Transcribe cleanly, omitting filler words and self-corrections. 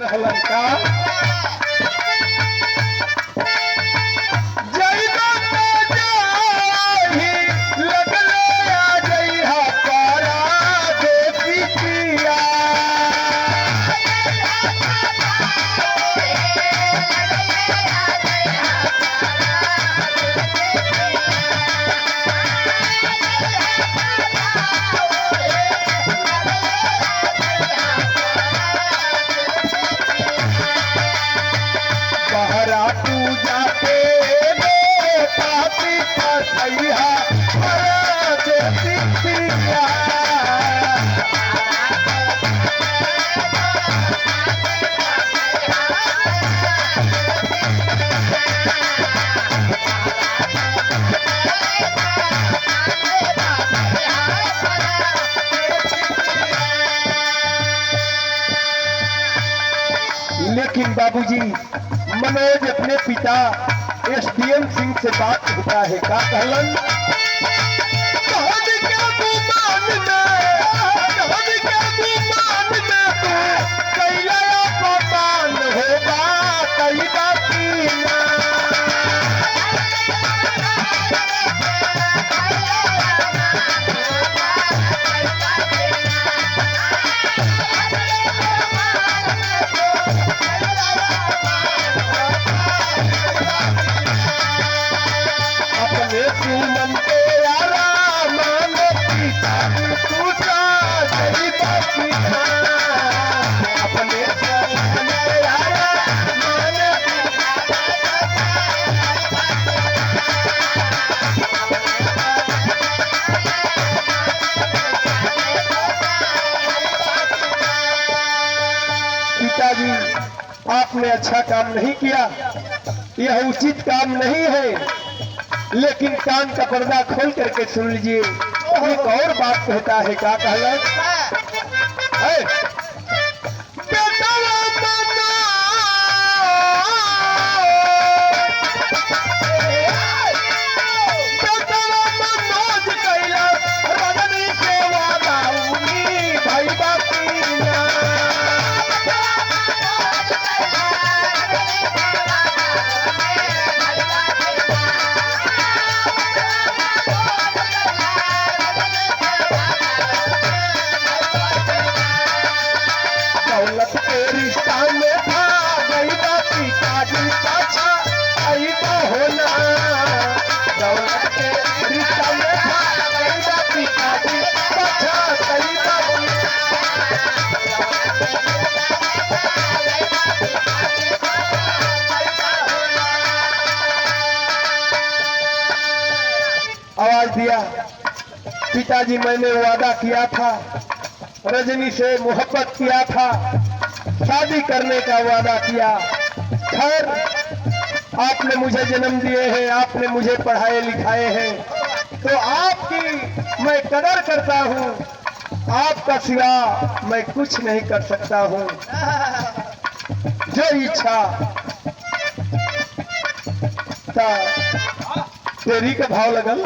रहलन का जइबा त जाही लगले आ जइहा पारा देसी पिया बहरा पूजा के पापी फसैहा पारा देसी पिया लेकिन बाबूजी मनोज अपने पिता एसडीएम सिंह से बात होता है का कहलन अपने सुमन के यारा मानो पिता तू जा जइबा पिता अपने सुमन के यारा मानो पिताजी आपने अच्छा काम नहीं किया, यह उचित काम नहीं है। लेकिन कान का पर्दा खोल करके सुन लीजिए, एक और बात कहता है क्या कहला दौलत के रिश्ता में था गईबा पिताजी पाछा आईबा होना दौलत के रिश्ता में था गईबा पिताजी पाछा आईबा होना आवाज दिया पिताजी मैंने वादा किया था, रजनी से मोहब्बत किया था, शादी करने का वादा किया। खैर आपने मुझे जन्म दिए हैं, आपने मुझे पढ़ाए लिखाए हैं, तो आपकी मैं कदर करता हूँ, आपका सिवा मैं कुछ नहीं कर सकता हूँ। जो इच्छा तेरी का भाव लगल